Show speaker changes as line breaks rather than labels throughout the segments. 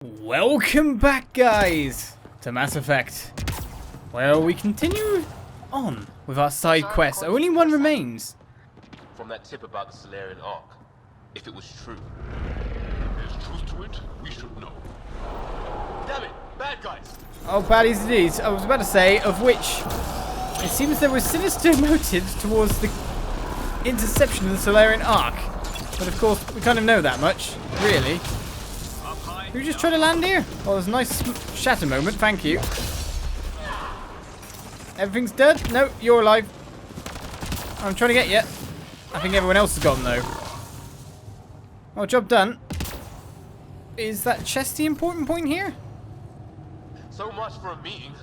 Welcome back, guys, to Mass Effect, where we continue on with our side quest. Only one remains.
From that tip about the Salarian Ark, if it was true.
There's truth to it, we should know.
Damn it, bad guys!
Oh, baddies indeed. I was about to say, of which it seems there were sinister motives towards the interception of the Salarian Ark. But of course, we kind of know that much, really. Who just tried to land here? Oh, there's a nice shatter moment, thank you. Everything's dead? No, you're alive. I'm trying to get you. I think everyone else has got them, though. Well, job done. Is that chest the important point here?
So much for a meeting.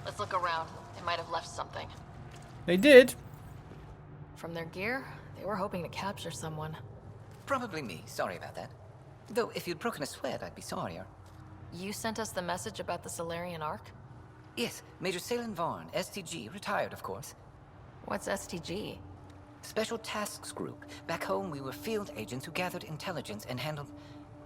Let's look around. They might have left something.
They did.
From their gear, they were hoping to capture someone.
Probably me. Sorry about that. Though, if you'd broken a sweat, I'd be sorrier.
You sent us the message about the Salarian Ark?
Yes, Major Saelen Varn, STG, retired, of course.
What's STG?
Special Tasks Group. Back home, we were field agents who gathered intelligence and handled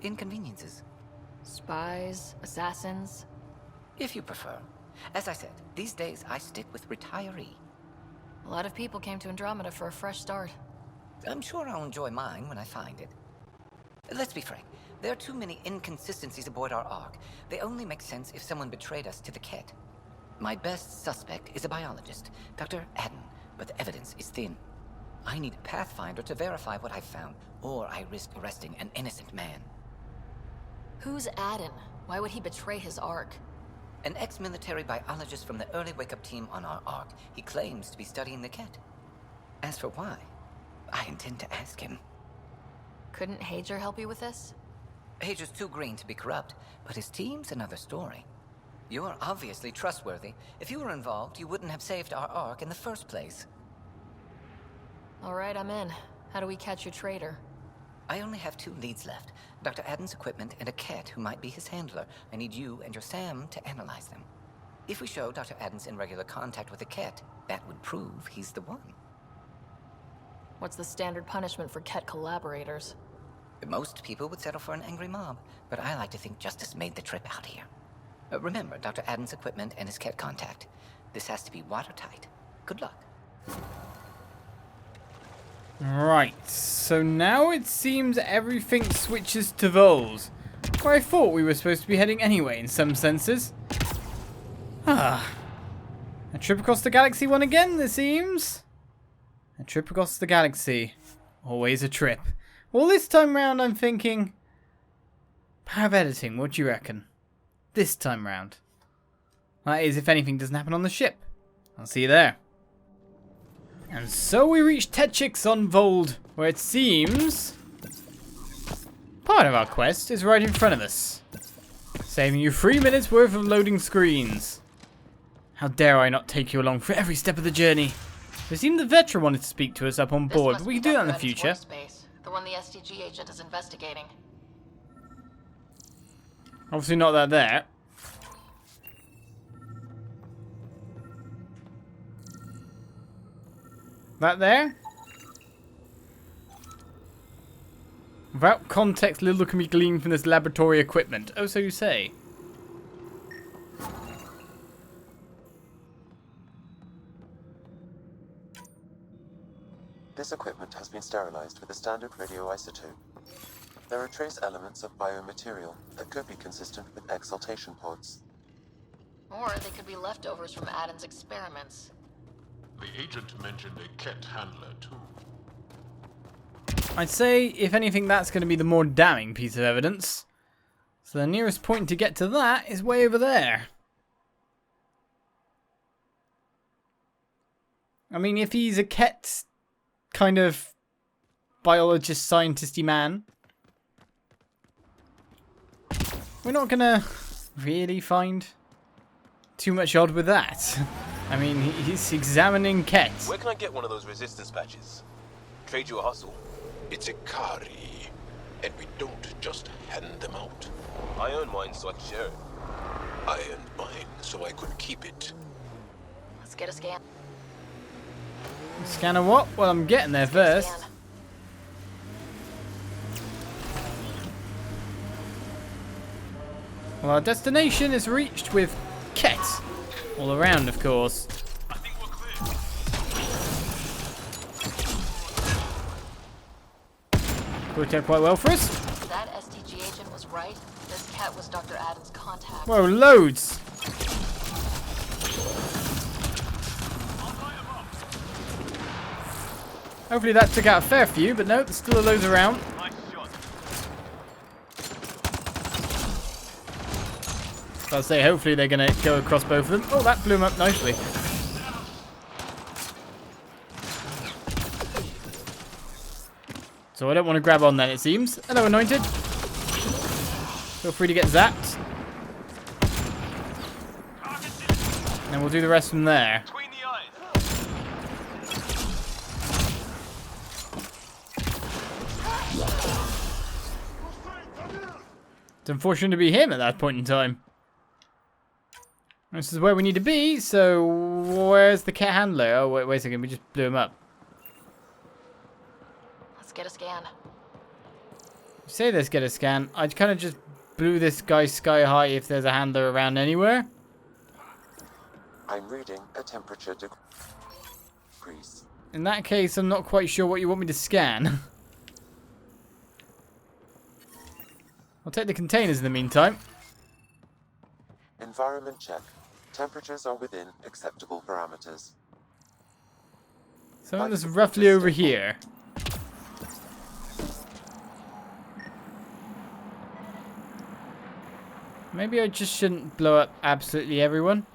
inconveniences.
Spies? Assassins?
If you prefer. As I said, these days I stick with retiree.
A lot of people came to Andromeda for a fresh start.
I'm sure I'll enjoy mine when I find it. Let's be frank. There are too many inconsistencies aboard our Ark. They only make sense if someone betrayed us to the Kett. My best suspect is a biologist, Dr. Aden, but the evidence is thin. I need a pathfinder to verify what I've found, or I risk arresting an innocent man.
Who's Aden? Why would he betray his Ark?
An ex-military biologist from the early wake-up team on our Ark. He claims to be studying the Kett. As for why, I intend to ask him.
Couldn't Hager help you with this?
Hager's too green to be corrupt, but his team's another story. You're obviously trustworthy. If you were involved, you wouldn't have saved our Ark in the first place.
All right, I'm in. How do we catch your traitor?
I only have 2 leads left. Dr. Aden's equipment and a Kett who might be his handler. I need you and your Sam to analyze them. If we show Dr. Aden's in regular contact with the Kett, that would prove he's the one.
What's the standard punishment for Kett collaborators?
Most people would settle for an angry mob, but I like to think justice made the trip out here. Remember Dr. Aden's equipment and his Kett contact. This has to be watertight. Good luck.
Right, so now it seems everything switches to Vols, where I thought we were supposed to be heading anyway in some senses. A trip across the galaxy one again, it seems. A trip across the galaxy. Always a trip. Well, this time round I'm thinking, power of editing, what do you reckon? This time round. That is, if anything doesn't happen on the ship. I'll see you there. And so we reach Tetchix on Vold, where it seems part of our quest is right in front of us, saving you 3 minutes worth of loading screens. How dare I not take you along for every step of the journey? It seemed the veteran wanted to speak to us up on board, but we can do that in the future.
The one the STG agent is investigating.
Obviously not that there. That there? Without context, little can be gleaned from this laboratory equipment. Oh, so you say.
This equipment has been sterilized with a standard radioisotope. There are trace elements of biomaterial that could be consistent with exaltation pods.
Or they could be leftovers from Aden's experiments.
The agent mentioned a Kett handler, too.
I'd say, if anything, that's going to be the more damning piece of evidence. So the nearest point to get to that is way over there. I mean, if he's a Kett kind of biologist, scientisty man, we're not going to really find too much odd with that. I mean, he's examining Kett.
Where can I get one of those resistance patches? Trade you a hustle.
It's a Kari, and we don't just hand them out.
I own mine, so I can share it.
I earned mine, so I could keep it.
Let's get a scan.
Scanner what? Well, I'm getting there first. Well, our destination is reached with Kett all around, of course.
I think we're clear.
Worked out quite well for us.
That STG agent was right. This Kett was Dr. Aden's contact.
Whoa, loads! Hopefully that took out a fair few, but no, there's still a loads around.
Nice shot.
I'll say hopefully they're going to go across both of them. Oh, that blew them up nicely. So I don't want to grab on then, it seems. Hello, Anointed. Feel free to get zapped. And we'll do the rest from there.
Between the eyes.
It's unfortunate to be him at that point in time. This is where we need to be, so where's the Kett handler? Oh, wait a second, we just blew him up.
Let's get a scan.
Say let's get a scan. I kind of just blew this guy sky high if there's a handler around anywhere.
I'm reading a temperature decrease.
In that case, I'm not quite sure what you want me to scan. I'll take the containers in the meantime.
Environment check. Temperatures are within acceptable parameters.
So that's roughly over here. Maybe I just shouldn't blow up absolutely everyone.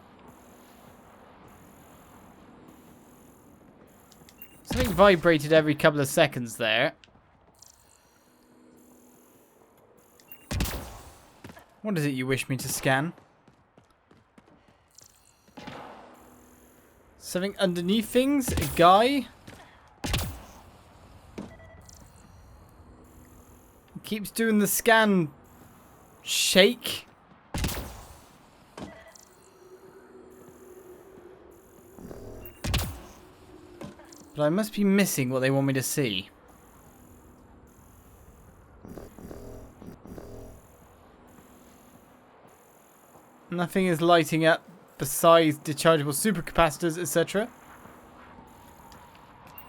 Something vibrated every couple of seconds there. What is it you wish me to scan? Something underneath things? A guy? He keeps doing the scan shake. But I must be missing what they want me to see. Nothing is lighting up besides dechargeable supercapacitors, etc.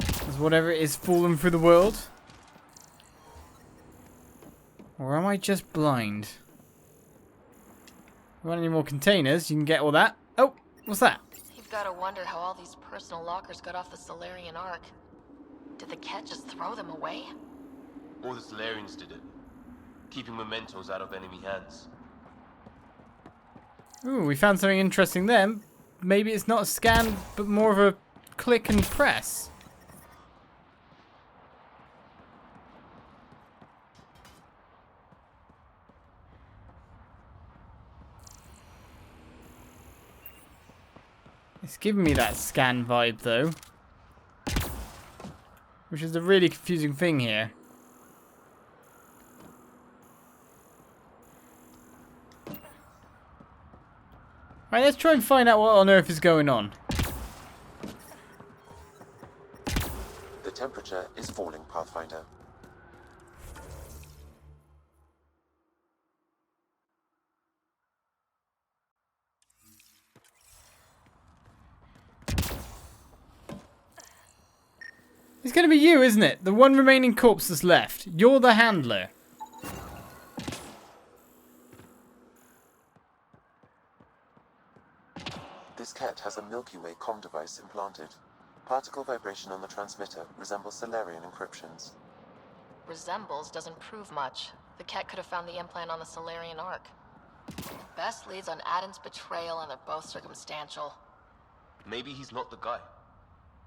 As whatever it is falling through the world. Or am I just blind? Want any more containers? You can get all that. Oh, what's that?
You've got to wonder how all these personal lockers got off the Salarian Ark. Did the Kett just throw them away?
All the Salarians did it, keeping mementos out of enemy hands.
Ooh, we found something interesting then. Maybe it's not a scan, but more of a click and press. It's giving me that scan vibe though. Which is a really confusing thing here. Alright, let's try and find out what on earth is going on.
The temperature is falling, Pathfinder.
It's gonna be you, isn't it? The one remaining corpse that's left. You're the handler.
This Kett has a Milky Way comm device implanted. Particle vibration on the transmitter resembles Salarian encryptions.
Resembles doesn't prove much. The Kett could have found the implant on the Salarian Ark. Best leads on Aden's betrayal, and they're both circumstantial.
Maybe he's not the guy.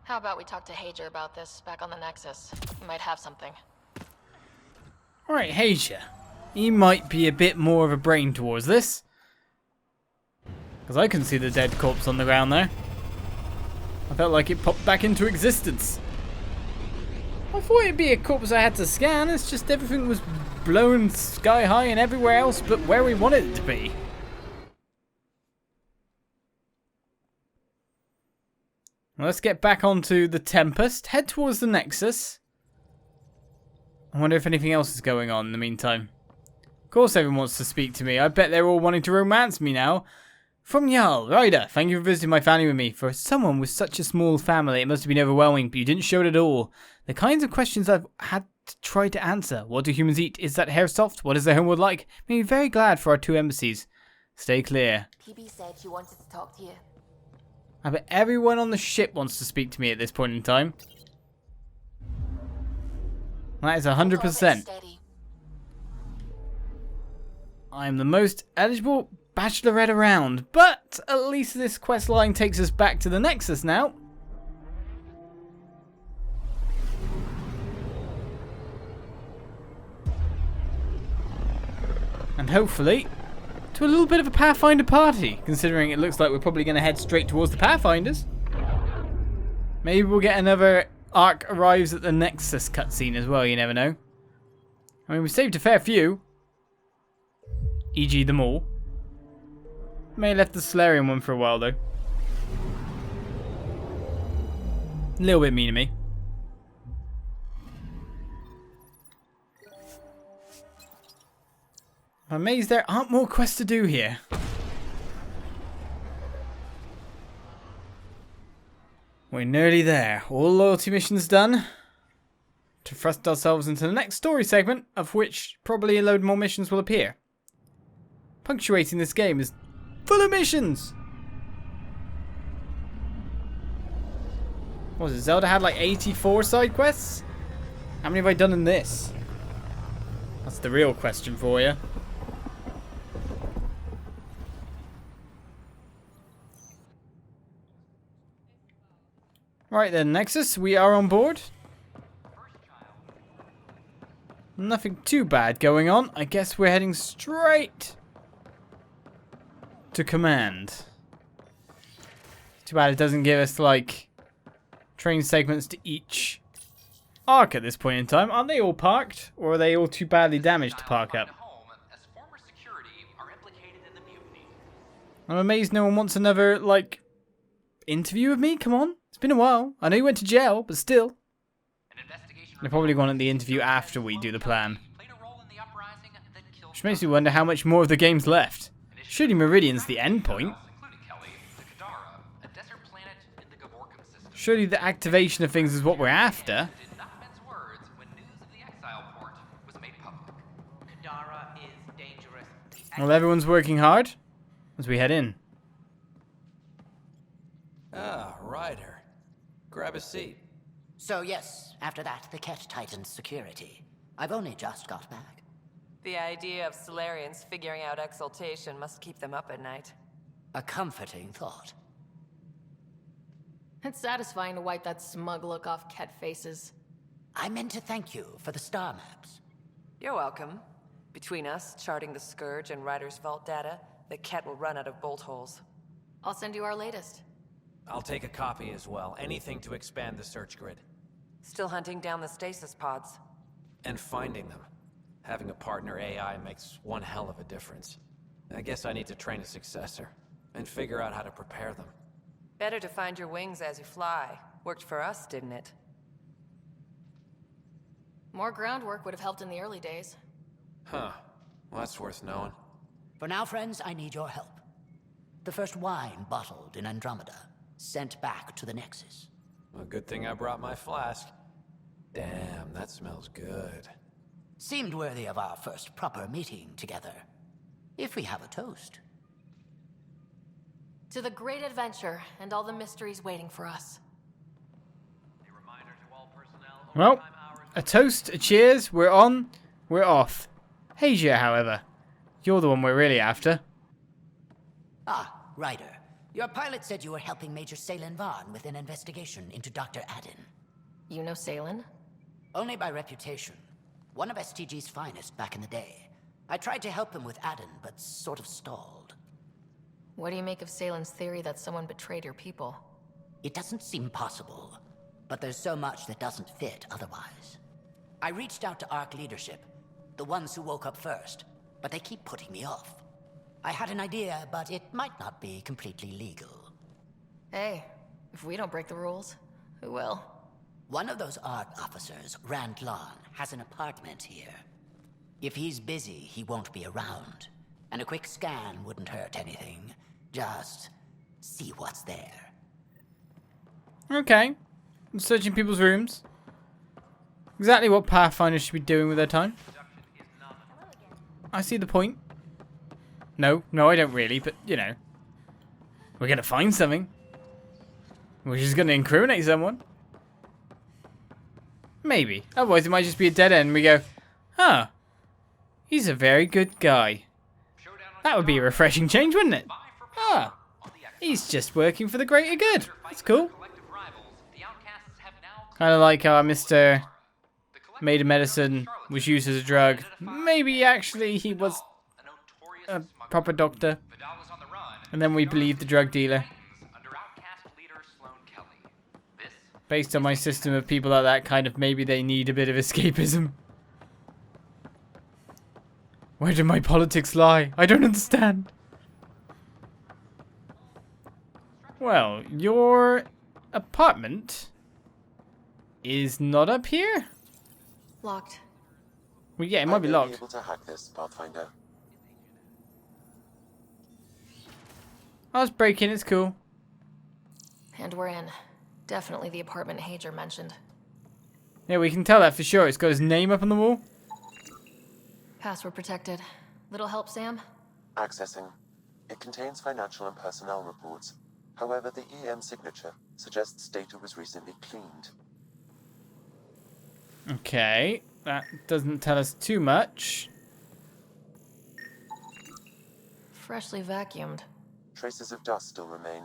How about we talk to Hager about this back on the Nexus? He might have something.
Alright, Hager. He might be a bit more of a brain towards this. Because I can see the dead corpse on the ground there. I felt like it popped back into existence. I thought it'd be a corpse I had to scan. It's just everything was blown sky high and everywhere else but where we wanted it to be. Well, let's get back onto the Tempest. Head towards the Nexus. I wonder if anything else is going on in the meantime. Of course everyone wants to speak to me. I bet they're all wanting to romance me now. From Jarl, Ryder, thank you for visiting my family with me. For someone with such a small family, it must have been overwhelming, but you didn't show it at all. The kinds of questions I've had to try to answer. What do humans eat? Is that hair soft? What is their homeworld like? Made me very glad for our 2 embassies. Stay clear.
PB said she wanted to talk to you.
I bet everyone on the ship wants to speak to me at this point in time. That is 100%. I am the most eligible bachelorette around, but at least this quest line takes us back to the Nexus now. And hopefully to a little bit of a Pathfinder party, considering it looks like we're probably going to head straight towards the Pathfinders. Maybe we'll get another Ark arrives at the Nexus cutscene as well, you never know. I mean, we saved a fair few. E.g. them all. May have left the Salarian one for a while though. A little bit mean to me. I'm amazed there aren't more quests to do here. We're nearly there. All loyalty missions done. To thrust ourselves into the next story segment, of which probably a load more missions will appear. Punctuating this game is full of missions! What was it? Zelda had like 84 side quests? How many have I done in this? That's the real question for you. Right then, Nexus, we are on board. Nothing too bad going on. I guess we're heading straight to command. Too bad it doesn't give us, like, train segments to each Ark at this point in time. Aren't they all parked? Or are they all too badly damaged to park up? I'm amazed no one wants another, like, interview with me? Come on. It's been a while. I know you went to jail, but still. They're probably going to the interview after we do the plan. Which makes me wonder how much more of the game's left. Surely Meridian's the end point. Surely the activation of things is what we're after. Well, everyone's working hard as we head in.
Ah, Ryder. Grab a seat.
So yes, after that, the Kett tightened security. I've only just got back.
The idea of Salarians figuring out exaltation must keep them up at night.
A comforting thought.
It's satisfying to wipe that smug look off Kett faces.
I meant to thank you for the star maps.
You're welcome. Between us, charting the Scourge and Ryder's vault data, the Kett will run out of bolt holes.
I'll send you our latest.
I'll take a copy as well. Anything to expand the search grid.
Still hunting down the stasis pods.
And finding them. Having a partner AI makes one hell of a difference. I guess I need to train a successor. And figure out how to prepare them.
Better to find your wings as you fly. Worked for us, didn't it?
More groundwork would have helped in the early days.
Huh. Well, that's worth knowing.
For now, friends, I need your help. The first wine bottled in Andromeda, sent back to the Nexus.
A good thing I brought my flask. Damn, that smells good.
Seemed worthy of our first proper meeting together. If we have a toast.
To the great adventure and all the mysteries waiting for us.
Well, a toast, a cheers, we're on, we're off. Hasia, however, you're the one we're really after.
Ah, Ryder. Your pilot said you were helping Major Saelen with an investigation into Dr. Aden.
You know Saelen?
Only by reputation. One of STG's finest back in the day. I tried to help him with Aden, but sort of stalled.
What do you make of Saelen's theory that someone betrayed your people?
It doesn't seem possible, but there's so much that doesn't fit otherwise. I reached out to Ark leadership, the ones who woke up first, but they keep putting me off. I had an idea, but it might not be completely legal.
Hey, if we don't break the rules, who will?
One of those Ark officers, Rand Lon, has an apartment here. If he's busy, he won't be around. And a quick scan wouldn't hurt anything. Just see what's there.
Okay. I'm searching people's rooms. Exactly what Pathfinders should be doing with their time. I see the point. No, I don't really, but, you know. We're gonna find something. We're just gonna incriminate someone. Maybe. Otherwise, it might just be a dead end and we go, huh. He's a very good guy. That would be a refreshing change, wouldn't it? Ah. He's just working for the greater good. That's cool. Kind of like how Mr. Made of Medicine was used as a drug. Maybe actually he was a proper doctor. And then we believed the drug dealer. Based on my system of people like that, kind of maybe they need a bit of escapism. Where do my politics lie? I don't understand. Well, your apartment is not up here?
Locked.
Well, yeah, it might be locked.
Able to hack this, Pathfinder.
I'll just break in, it's cool.
And we're in. Definitely the apartment Hager mentioned.
Yeah, we can tell that for sure. It's got his name up on the wall.
Password protected. Little help, Sam?
Accessing. It contains financial and personnel reports. However, the EM signature suggests data was recently cleaned.
Okay, that doesn't tell us too much.
Freshly vacuumed.
Traces of dust still remain.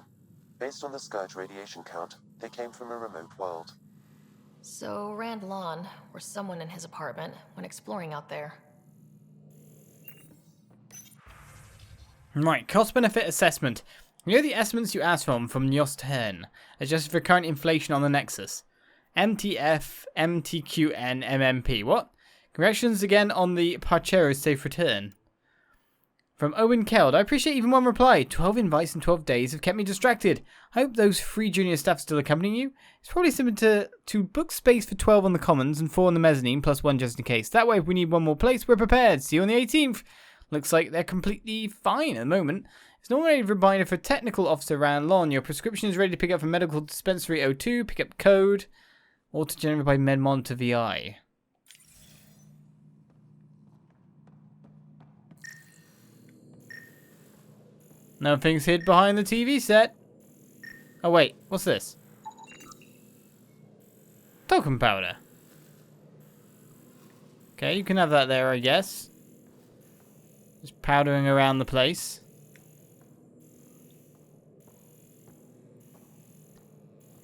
Based on the Scourge radiation count, they came from a remote world.
So Rand Lawn, or someone in his apartment, when exploring out there.
Right, cost-benefit assessment. Here are the estimates you asked from Nyost Hen, adjusted for current inflation on the Nexus. MTF, MTQN, MMP. What? Corrections again on the Parchero's safe return. From Owen Keld, I appreciate even one reply. 12 invites in 12 days have kept me distracted. I hope those 3 junior staff still accompanying you. It's probably similar to book space for 12 on the commons and 4 on the mezzanine, plus 1 just in case. That way, if we need one more place, we're prepared. See you on the 18th. Looks like they're completely fine at the moment. It's not a reminder for technical officer Rand Lon. Your prescription is ready to pick up from medical dispensary O2. Pick up code. Auto-generated by MedMonitor VI. Nothing's hid behind the TV set. Oh wait, what's this? Talcum powder. Okay, you can have that there, I guess. Just powdering around the place.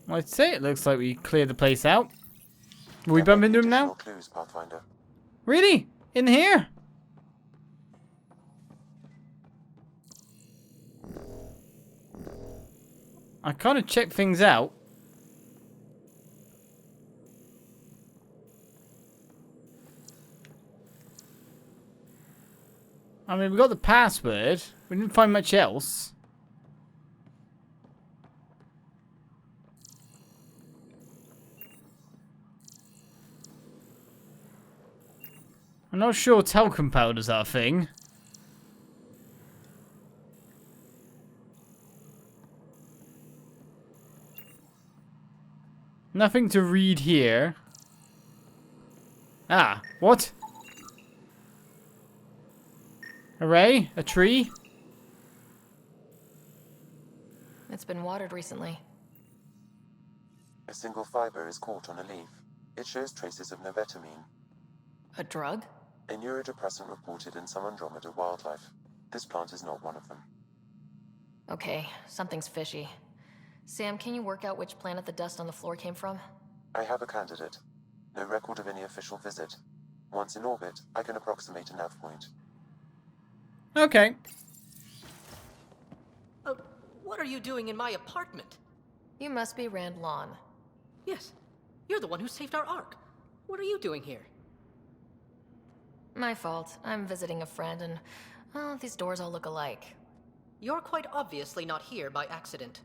I'd say it looks like we cleared the place out. Will we bump into him now?
Clues, Pathfinder.
Really? In here? I kind of checked things out. I mean, we got the password. We didn't find much else. I'm not sure talcum powder's our thing. Nothing to read here. Ah, what? Hooray, a tree?
It's been watered recently.
A single fiber is caught on a leaf. It shows traces of novetamine,
A drug?
a neurodepressant reported in some Andromeda wildlife. This plant is not one of them.
Okay, something's fishy. Sam, can you work out which planet the dust on the floor came from?
I have a candidate. No record of any official visit. Once in orbit, I can approximate a nav point.
Okay.
What are you doing in my apartment?
You must be Rand Lawn.
Yes, you're the one who saved our Ark. What are you doing here?
My fault. I'm visiting a friend and, well, these doors all look alike.
You're quite obviously not here by accident.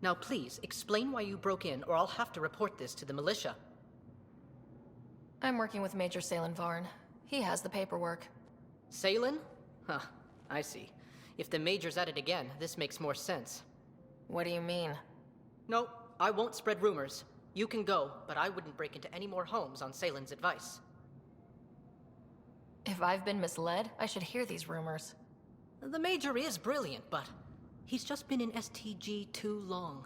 Now please, explain why you broke in or I'll have to report this to the militia.
I'm working with Major Saelen Varn. He has the paperwork.
Saelen? Huh, I see. If the Major's at it again, this makes more sense.
What do you mean?
No, I won't spread rumors. You can go, but I wouldn't break into any more homes on Saelen's advice.
If I've been misled, I should hear these rumors.
The Major is brilliant, but he's just been in STG too long.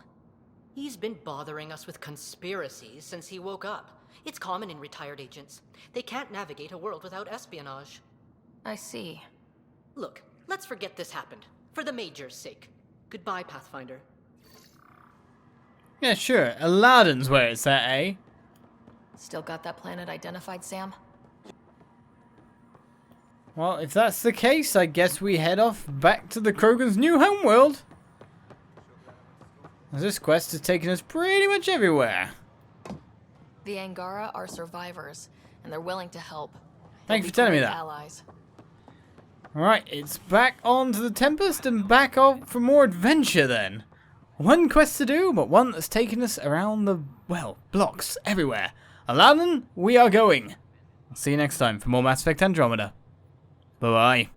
He's been bothering us with conspiracies since he woke up. It's common in retired agents. They can't navigate a world without espionage.
I see.
Look, let's forget this happened. For the Major's sake. Goodbye, Pathfinder.
Yeah, sure. Aladdin's where it's at, eh?
Still got that planet identified, Sam?
Well, if that's the case, I guess we head off back to the Krogan's new homeworld. This quest has taken us pretty much everywhere.
The Angara are survivors, and they're willing to help.
Thanks for telling me
They'll be
that.
great allies.
Alright, it's back on to the Tempest and back off for more adventure then. One quest to do, but one that's taken us around the, well, blocks everywhere. Aladdin, we are going. I'll see you next time for more Mass Effect Andromeda. Bye-bye.